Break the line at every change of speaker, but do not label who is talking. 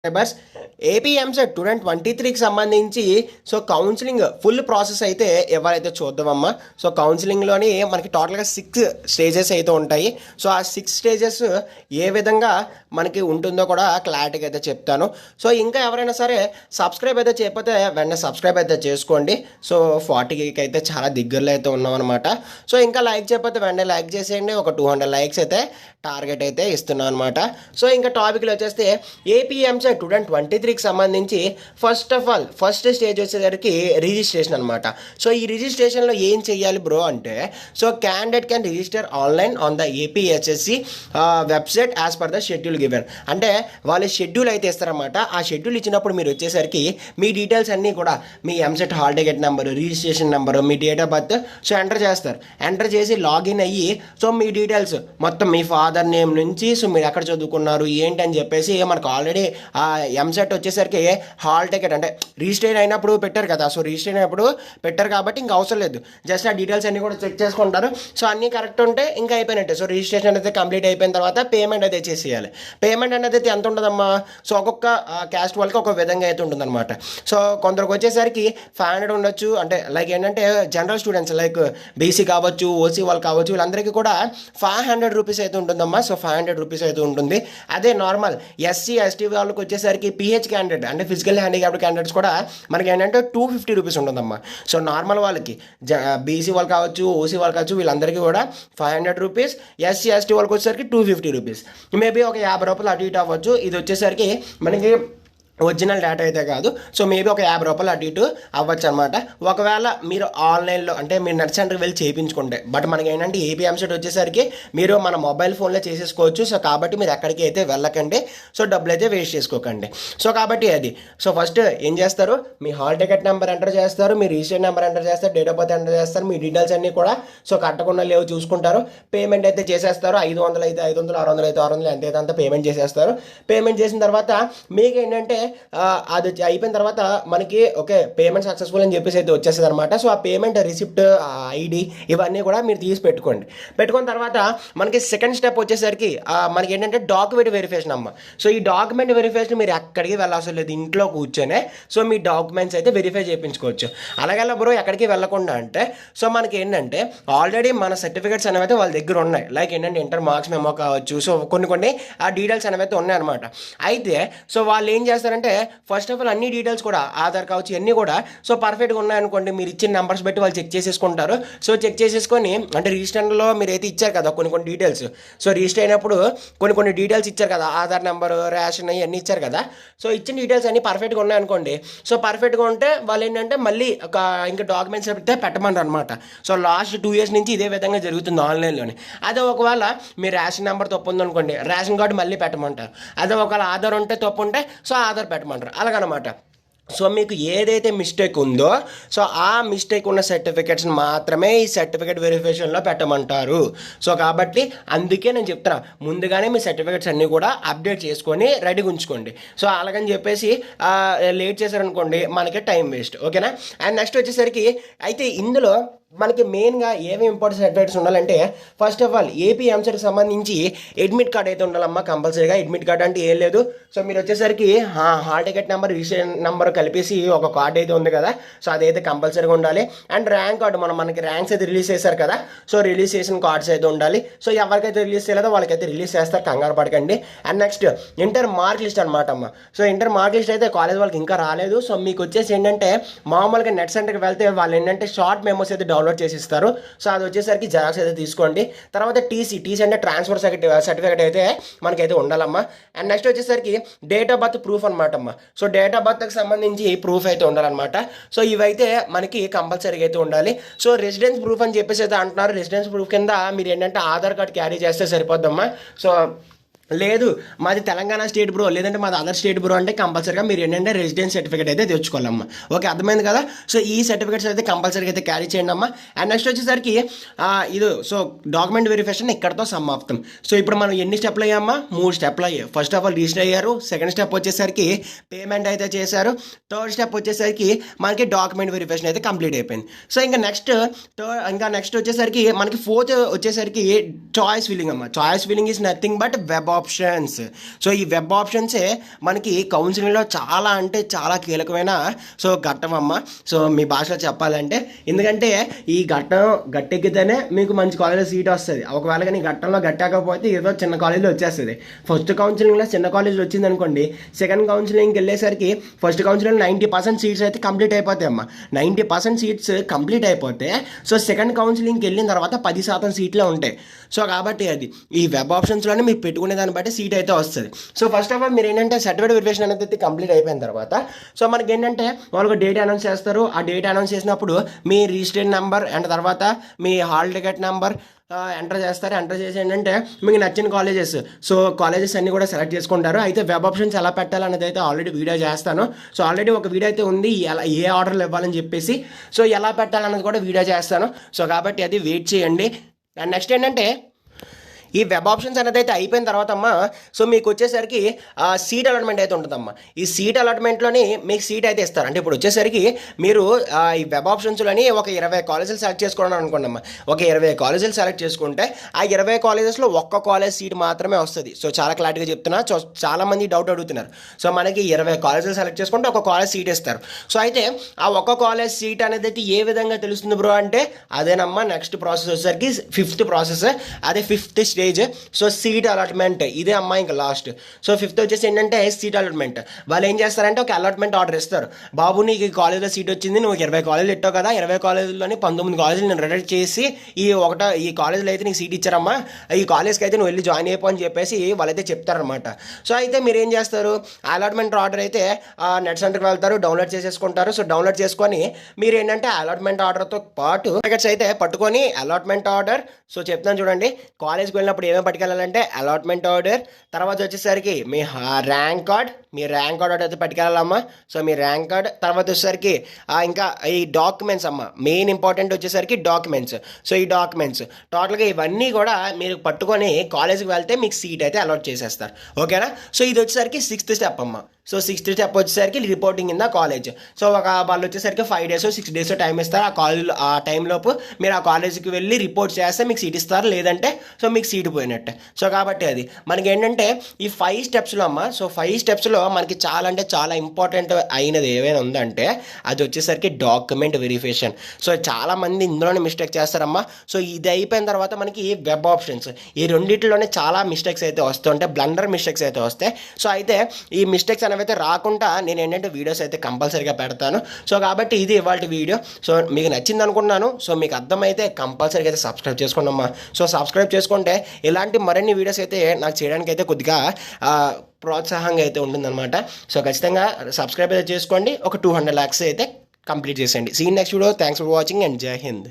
Bus AP EAMCET 2023కి సంబంధించి so counselling full process అయితే ఎవరైతే చూద్దామమ్మా. సో కౌన్సిలింగ్లోని మనకి టోటల్గా 6 స్టేజెస్ అయితే ఉంటాయి. సో ఆ 6 స్టేజెస్ ఏ విధంగా మనకి ఉంటుందో కూడా క్లారిటీగా అయితే చెప్తాను. సో ఇంకా ఎవరైనా సరే సబ్స్క్రైబ్ అయితే చేయకపోతే వెంటనే సబ్స్క్రైబ్ అయితే చేసుకోండి. సో 40కి అయితే చాలా దగ్గరలో అయితే ఉన్నామన్నమాట. సో ఇంకా లైక్ చేయకపోతే వెంటనే లైక్ చేసేయండి. ఒక 200 లైక్స్ అయితే టార్గెట్ అయితే ఇస్తున్నాం అనమాట. సో ఇంకా టాపిక్లో వచ్చేస్తే ఏపీ ఎంసెట్ 2023కి సంబంధించి ఫస్ట్ స్టేజ్ వచ్చేసరికి రిజిస్ట్రేషన్ అనమాట. సో ఈ రిజిస్ట్రేషన్లో ఏం చెయ్యాలి బ్రో అంటే, so candidate can register online on the APHSC website as per the schedule given. అంటే వాళ్ళు షెడ్యూల్ అయితే ఇస్తారన్నమాట. ఆ షెడ్యూల్ ఇచ్చినప్పుడు మీరు వచ్చేసరికి మీ డీటెయిల్స్ అన్నీ కూడా మీ EAMCET hall ticket number, registration number, మీ date of birth so enter చేస్తారు. ఎంటర్ చేసి లాగిన్ అయ్యి సో మీ డీటెయిల్స్ మొత్తం మీ ఫాదర్ నేమ్ నుంచి సో మీరు ఎక్కడ చదువుకున్నారు ఏంటి అని చెప్పేసి మనకు ఆల్రెడీ ఆ ఎంసెట్ వచ్చేసరికి హాల్ టికెట్ అంటే రిజిస్టర్ అయినప్పుడు పెట్టారు కదా. సో రిజిస్టర్ అయినప్పుడు పెట్టారు కాబట్టి ఇంకా అవసరం లేదు. జస్ట్ ఆ డీటెయిల్స్ అన్నీ కూడా చెక్ చేసుకుంటారు. సో అన్నీ కరెక్ట్ ఉంటే ఇంకా అయిపోయినట్టే. సో రిజిస్ట్రేషన్ అయితే కంప్లీట్ అయిపోయిన తర్వాత పేమెంట్ అయితే చేసేయాలి. పేమెంట్ అనేది అయితే ఎంత ఉంటుందమ్మా, సో ఒక్కొక్క క్యాస్ట్ వాళ్ళకి ఒక విధంగా అయితే ఉంటుందన్నమాట. సో కొందరికి వచ్చేసరికి 500 ఉండొచ్చు. అంటే లైక్ ఏంటంటే జనరల్ స్టూడెంట్స్ లైక్ బీసీ కావచ్చు, ఓసీ వాళ్ళు కావచ్చు, వీళ్ళందరికీ కూడా 500 రూపీస్ అయితే ఉంటుందమ్మా. సో 500 రూపీస్ అయితే ఉంటుంది. అదే నార్మల్ ఎస్సీ ఎస్టీ వాళ్ళకి వచ్చేసరికి పిహెచ్ క్యాండిడేట్ అంటే ఫిజికల్ హ్యాండిక్యాప్డ్ క్యాండిడేట్స్ కూడా మనకి ఏంటంటే 250 రూపీస్ ఉంటుందమ్మా. సో నార్మల్ వాళ్ళకి బీసీ వాళ్ళు కావచ్చు, ఓసీ వాళ్ళు కావచ్చు, వీళ్ళందరికీ కూడా 500 రూపీస్. ఎస్సీ ఎస్టీ వాళ్ళకి వచ్చేసరికి 250 రూపీస్. మేబీ ఒక 50 రూపాయలు అటు ఇటు అవ్వచ్చు. ఇది వచ్చేసరికి మనకి ఒరిజినల్ డేటా అయితే కాదు. సో మేబీ ఒక 50 రూపాయలు అటు ఇటు అవ్వచ్చు అనమాట. ఒకవేళ మీరు ఆన్లైన్లో అంటే మీరు నెట్ సెంటర్కి వెళ్ళి చేయించుకుంటే, బట్ మనకి ఏంటంటే ఏపీ ఎంసెట్ వచ్చేసరికి మీరు మన మొబైల్ ఫోన్లో చేసేసుకోవచ్చు. సో కాబట్టి మీరు ఎక్కడికి అయితే వెళ్ళకండి. సో డబ్బులు అయితే వేస్ట్ చేసుకోకండి. సో కాబట్టి అది సో ఫస్ట్ ఏం చేస్తారు, మీ హాల్ టికెట్ నెంబర్ ఎంటర్ చేస్తారు, మీ రిజిస్టర్ నెంబర్ ఎంటర్ చేస్తారు, డేట్ ఆఫ్ బర్త్ ఎంటర్ చేస్తారు, మీ డీటెయిల్స్ అన్నీ కూడా సో కట్టకుండా లేవు చూసుకుంటారు. పేమెంట్ అయితే చేసేస్తారు. 500 అయితే 500, 600 అయితే 600, ఎంత అంతా పేమెంట్ చేసేస్తారు. పేమెంట్ చేసిన తర్వాత మీకు ఏంటంటే అది అయిపోయిన తర్వాత మనకి ఓకే పేమెంట్ సక్సెస్ఫుల్ అని చెప్పేసి అయితే వచ్చేస్తుంది అనమాట. సో ఆ పేమెంట్ రిసిప్ట్, ఐడి ఇవన్నీ కూడా మీరు తీసి పెట్టుకోండి. పెట్టుకున్న తర్వాత మనకి సెకండ్ స్టెప్ వచ్చేసరికి మనకి ఏంటంటే డాక్యుమెంట్ వెరిఫికేషన్ అమ్మ. సో ఈ డాక్యుమెంట్ వెరిఫికేషన్ మీరు ఎక్కడికి వెళ్ళవసరం లేదు, ఇంట్లో కూర్చొనే సో మీ డాక్యుమెంట్స్ అయితే వెరిఫై చేయించుకోవచ్చు. అలాగే బ్రో ఎక్కడికి వెళ్ళకుండా అంటే, సో మనకి ఏంటంటే ఆల్రెడీ మన సర్టిఫికేట్స్ అనేవి అయితే వాళ్ళ దగ్గర ఉన్నాయి. లైక్ ఏంటంటే ఇంటర్ మార్క్స్ మెమో కావచ్చు. సో కొన్ని ఆ డీటెయిల్స్ అనేవి అయితే ఉన్నాయన్నమాట. అయితే సో వాళ్ళు ఏం చేస్తారంటే ఫస్ట్ ఆఫ్ ఆల్ అన్ని డీటెయిల్స్ కూడా ఆధార్ కావచ్చు ఇవన్నీ కూడా సో పర్ఫెక్ట్గా ఉన్నాయనుకోండి, మీరు ఇచ్చిన నెంబర్స్ బట్టి వాళ్ళు చెక్ చేసేసుకుంటారు. సో చెక్ చేసేసుకొని అంటే రిజిస్టర్లో మీరు అయితే ఇచ్చారు కదా కొన్ని డీటెయిల్స్. సో రిజిస్టర్ అయినప్పుడు కొన్ని డీటెయిల్స్ ఇచ్చారు కదా, ఆధార్ నెంబరు, రేషన్ ఇవన్నీ ఇచ్చారు కదా. సో ఇచ్చిన డీటెయిల్స్ అన్నీ పర్ఫెక్ట్గా ఉన్నాయనుకోండి. సో పర్ఫెక్ట్గా ఉంటే వాళ్ళు ఏంటంటే మళ్ళీ ఇంకా డాక్యుమెంట్స్ అయితే పెట్టమన్నారు అనమాట. సో లాస్ట్ 2 years నుంచి ఇదే విధంగా జరుగుతుంది ఆన్లైన్లోనే. అదే ఒకవేళ మీ రేషన్ నెంబర్ తప్పు ఉందనుకోండి, రేషన్ కార్డు మళ్ళీ పెట్టమంటారు. అదే ఒకవేళ ఆధార్ ఉంటే తప్పు ఉంటే సో ఆధార్ పెట్టమంటారు. అలాగనమాట. సో మీకు ఏదైతే మిస్టేక్ ఉందో సో ఆ మిస్టేక్ ఉన్న సర్టిఫికేట్స్ని మాత్రమే ఈ సర్టిఫికేట్ వెరిఫికేషన్లో పెట్టమంటారు. సో కాబట్టి అందుకే నేను చెప్తున్నా, ముందుగానే మీ సర్టిఫికేట్స్ అన్నీ కూడా అప్డేట్ చేసుకొని రెడీగా ఉంచుకోండి. సో అలాగని చెప్పేసి లేట్ చేశారనుకోండి మనకి టైం వేస్ట్. ఓకేనా. అండ్ నెక్స్ట్ వచ్చేసరికి అయితే ఇందులో మనకి మెయిన్గా ఏమేమి ఇంపార్టెంట్ సర్టిఫికేట్స్ ఉండాలంటే, ఫస్ట్ ఆఫ్ ఆల్ ఏపీ ఎంసెట్కి సంబంధించి అడ్మిట్ కార్డ్ అయితే ఉండాలమ్మా కంపల్సరీగా. అడ్మిట్ కార్డ్ అంటే ఏం లేదు, సో మీరు వచ్చేసరికి hall ticket number, registration number కలిపేసి ఒక కార్డ్ అయితే ఉంది కదా, సో అదైతే కంపల్సరీగా ఉండాలి. అండ్ ర్యాంక్ కార్డు మనకి ర్యాంక్స్ అయితే రిలీజ్ చేశారు కదా, సో రిలీజ్ చేసిన కార్డ్స్ అయితే ఉండాలి. సో ఎవరికైతే రిలీజ్ చేయలేదో వాళ్ళకైతే రిలీజ్ చేస్తారు, కంగారు పడకండి. And next inter mark list అనమాట అమ్మ. సో ఇంటర్ మార్క్ లిస్ట్ అయితే కాలేజ్ వాళ్ళకి ఇంకా రాలేదు. సో మీకు వచ్చేసి ఏంటంటే మామూలుగా నెట్ సెంటర్కి వెళ్తే వాళ్ళు ఏంటంటే షార్ట్ మెమోస్ అయితే డౌన్లోడ్ చేసి ఇస్తారు. సో అది వచ్చేసరికి జెరాక్స్ అయితే తీసుకోండి. తర్వాత టీసీ అంటే ట్రాన్స్ఫర్ సర్టిఫికేట్ అయితే మనకైతే ఉండాలమ్మా. అండ్ నెక్స్ట్ వచ్చేసరికి డేట్ ఆఫ్ బర్త్ ప్రూఫ్ అనమాట అమ్మా. సో డేట్ ఆఫ్ బర్త్కి సంబంధించి ప్రూఫ్ అయితే ఉండాలన్నమాట. సో ఇవైతే మనకి కంపల్సరీగా అయితే ఉండాలి. సో రెసిడెన్స్ ప్రూఫ్ అని చెప్పేసి అయితే అంటున్నారు. రెసిడెన్స్ ప్రూఫ్ కింద మీరు ఏంటంటే ఆధార్ కార్డ్ క్యారీ చేస్తే సరిపోద్దమ్మా. సో లేదు మాది తెలంగాణ స్టేట్ బ్రో, లేదంటే మాది అదర్ స్టేట్ బ్రో అంటే కంపల్సరీగా మీరు ఏంటంటే రెసిడెన్స్ సర్టిఫికేట్ అయితే తెచ్చుకోవాలమ్మా. ఓకే, అర్థమైంది కదా. సో ఈ సర్టిఫికేట్స్ అయితే కంపల్సరీగా అయితే క్యారీ చేయండి అమ్మా. అండ్ నెక్స్ట్ వచ్చేసరికి ఇది సో డాక్యుమెంట్ వెరిఫికేషన్ ఇక్కడతో సమాప్తం. సో ఇప్పుడు మనం ఎన్ని స్టెప్లు అయ్యామా, 3 స్టెప్లు అయ్యాయి. ఫస్ట్ ఆఫ్ ఆల్ రిజిస్టర్ అయ్యారు, సెకండ్ స్టెప్ వచ్చేసరికి పేమెంట్ అయితే చేశారు, థర్డ్ స్టెప్ వచ్చేసరికి మనకి డాక్యుమెంట్ వెరిఫికేషన్ అయితే కంప్లీట్ అయిపోయింది. సో ఇంకా నెక్స్ట్ వచ్చేసరికి మనకి ఫోర్త్ వచ్చేసరికి చాయిస్ ఫిల్లింగ్ అమ్మా. Choice filling is nothing but web options. So ఈ వెబ్ ఆప్షన్సే మనకి కౌన్సిలింగ్లో చాలా అంటే చాలా కీలకమైన సో ఘట్టం అమ్మ. సో మీ భాషలో చెప్పాలంటే, ఎందుకంటే ఈ ఘట్టం గట్టెక్కితేనే మీకు మంచి కాలేజ్లో సీట్ వస్తుంది. ఒకవేళ కానీ ఘట్టంలో గట్టకపోతే ఏదో చిన్న కాలేజ్లో వచ్చేస్తుంది. ఫస్ట్ కౌన్సిలింగ్లో చిన్న కాలేజ్లో వచ్చింది అనుకోండి, సెకండ్ కౌన్సిలింగ్కి వెళ్ళేసరికి ఫస్ట్ కౌన్సిలింగ్ 90% సీట్స్ అయితే కంప్లీట్ అయిపోతాయి అమ్మ. 90% సీట్స్ కంప్లీట్ అయిపోతే సో సెకండ్ కౌన్సిలింగ్కి వెళ్ళిన తర్వాత 10% సీట్లే ఉంటాయి. సో కాబట్టి అది ఈ వెబ్ ఆప్షన్స్లోనే మీరు పెట్టుకునే దాన్ని బట్టి సీట్ అయితే వస్తుంది. సో ఫస్ట్ ఆఫ్ ఆల్ మీరు ఏంటంటే సర్టిఫికేట్ వెరిఫికేషన్ అనేది అయితే కంప్లీట్ అయిపోయిన తర్వాత సో మనకి ఏంటంటే వాళ్ళు డేట్ అనౌన్స్ చేస్తారు. ఆ డేట్ అనౌన్స్ చేసినప్పుడు మీ రిజిస్ట్రేషన్ నెంబర్ అండ్ తర్వాత మీ హాల్ టికెట్ నెంబర్ ఎంటర్ చేస్తారు. ఎంటర్ చేసి ఏంటంటే మీకు నచ్చిన కాలేజెస్ సో కాలేజెస్ అన్నీ కూడా సెలెక్ట్ చేసుకుంటారు. అయితే వెబ్ ఆప్షన్స్ ఎలా పెట్టాలనేది అయితే ఆల్రెడీ వీడియో చేస్తాను. సో ఆల్రెడీ ఒక వీడియో అయితే ఉంది, ఎలా ఏ ఆర్డర్లు ఇవ్వాలని చెప్పేసి. సో ఎలా పెట్టాలన్నది కూడా వీడియో చేస్తాను. సో కాబట్టి అది వెయిట్ చేయండి. అండ్ నెక్స్ట్ ఏంటంటే ఈ వెబ్ ఆప్షన్స్ అనేది అయితే అయిపోయిన తర్వాత అమ్మా సో మీకు వచ్చేసరికి సీట్ అలాట్మెంట్ అయితే ఉంటుందమ్మా. ఈ సీట్ అలాట్మెంట్లోని మీకు సీట్ అయితే ఇస్తారు. అంటే ఇప్పుడు వచ్చేసరికి మీరు ఈ వెబ్ ఆప్షన్స్లోని ఒక 20 కాలేజీలు సెలెక్ట్ చేసుకోవడం అనుకోండి అమ్మా. ఒక 20 కాలేజీలు సెలెక్ట్ చేసుకుంటే ఆ 20 కాలేజెస్లో ఒక్క కాలేజ్ సీట్ మాత్రమే వస్తుంది. సో చాలా క్లారిటీగా చెప్తున్నా. సో చాలామంది డౌట్ అడుగుతున్నారు. సో మనకి 20 కాలేజీలు సెలెక్ట్ చేసుకుంటే ఒక కాలేజ్ సీట్ ఇస్తారు. సో అయితే ఆ ఒక్క కాలేజ్ సీట్ అనేది అయితే ఏ విధంగా తెలుస్తుంది బ్రో అంటే అదేనమ్మా నెక్స్ట్ ప్రాసెస్ వచ్చేసరికి 5th ప్రాసెస్. అదే 5th stage. So seat allotment ఇదే అమ్మా ఇంకా లాస్ట్. సో 5th వచ్చేసి ఏంటంటే సీట్ అలాట్మెంట్. వాళ్ళు ఏం చేస్తారంటే ఒక అలాట్మెంట్ ఆర్డర్ ఇస్తారు. బాబు నీకు ఈ కాలేజ్లో సీట్ వచ్చింది, నువ్వు 20 కాలేజీలు ఇట్టావు కదా, 20 కాలేజీల్లోని 19 కాలేజీలు నేను రెడీ చేసి ఈ కాలేజ్లో అయితే నీకు సీట్ ఇచ్చారమ్మా, ఈ కాలేజ్కి అయితే నువ్వు వెళ్ళి జాయిన్ అయిపో అని చెప్పేసి వాళ్ళైతే చెప్తారనమాట. సో అయితే మీరు ఏం చేస్తారు, అలాట్మెంట్ ఆర్డర్ అయితే నెట్ సెంటర్కి వెళ్తారు, డౌన్లోడ్ చేసేసుకుంటారు. సో డౌన్లోడ్ చేసుకొని మీరు ఏంటంటే అలాట్మెంట్ ఆర్డర్తో పాటు టికెట్స్ అయితే పట్టుకొని అలాట్మెంట్ ఆర్డర్. సో చెప్తాను చూడండి, కాలేజ్కి వెళ్ళినప్పుడు ఏమేమి పట్టుకెళ్ళాలంటే అలాట్మెంట్ ఆర్డర్, తర్వాత వచ్చేసరికి మీ ర్యాంక్ కార్డ్, మీ ర్యాంక్ కార్డ్ అయితే పట్టుకెళ్ళాలమ్మా. సో మీ ర్యాంక్ కార్డ్ తర్వాత వచ్చేసరికి ఇంకా ఈ డాక్యుమెంట్స్ అమ్మ, మెయిన్ ఇంపార్టెంట్ వచ్చేసరికి డాక్యుమెంట్స్. సో ఈ డాక్యుమెంట్స్ టోటల్గా ఇవన్నీ కూడా మీరు పట్టుకొని కాలేజ్కి వెళ్తే మీకు సీట్ అయితే అలాట్ చేసేస్తారు. ఓకేనా. సో ఇది వచ్చేసరికి 6th స్టెప్ అమ్మ. సో 6th స్టెప్ వచ్చేసరికి reporting in the college. So వాళ్ళు వచ్చేసరికి 5 days 6 days టైం ఇస్తారు. ఆ టైంలోపు మీరు ఆ కాలేజీకి వెళ్ళి రిపోర్ట్ చేస్తే మీకు సీట్ ఇస్తారు, లేదంటే సో మీకు సీట్ పోయినట్టే. సో కాబట్టి అది మనకి ఏంటంటే ఈ 5 స్టెప్స్లో అమ్మ. సో 5 స్టెప్స్లో మనకి చాలా అంటే చాలా ఇంపార్టెంట్ అయినది ఏమైనా ఉందంటే అది వచ్చేసరికి డాక్యుమెంట్ వెరిఫికేషన్. సో చాలామంది ఇందులోనే మిస్టేక్ చేస్తారమ్మా. సో ఇది అయిపోయిన తర్వాత మనకి వెబ్ ఆప్షన్స్, ఈ రెండింటిలోనే చాలా మిస్టేక్స్ అయితే వస్తుంటాయి, బ్లండర్ మిస్టేక్స్ అయితే వస్తాయి. సో అయితే ఈ మిస్టేక్స్ అయితే రాకుండా నేను ఏంటంటే వీడియోస్ అయితే కంపల్సరీగా పెడతాను. సో కాబట్టి ఇది ఇవాళ వీడియో. సో మీకు నచ్చింది అనుకున్నాను. సో మీకు అర్థమైతే కంపల్సరీగా అయితే సబ్స్క్రైబ్ చేసుకోండమ్మా. సో సబ్స్క్రైబ్ చేసుకుంటే ఇలాంటి మరిన్ని వీడియోస్ అయితే నాకు చేయడానికి అయితే కొద్దిగా ప్రోత్సాహంగా అయితే ఉంటుందన్నమాట. సో ఖచ్చితంగా సబ్స్క్రైబ్ అయితే చేసుకోండి. ఒక 200 lakhs అయితే కంప్లీట్ చేసేయండి. See next video. Thanks for watching and జై హింద్.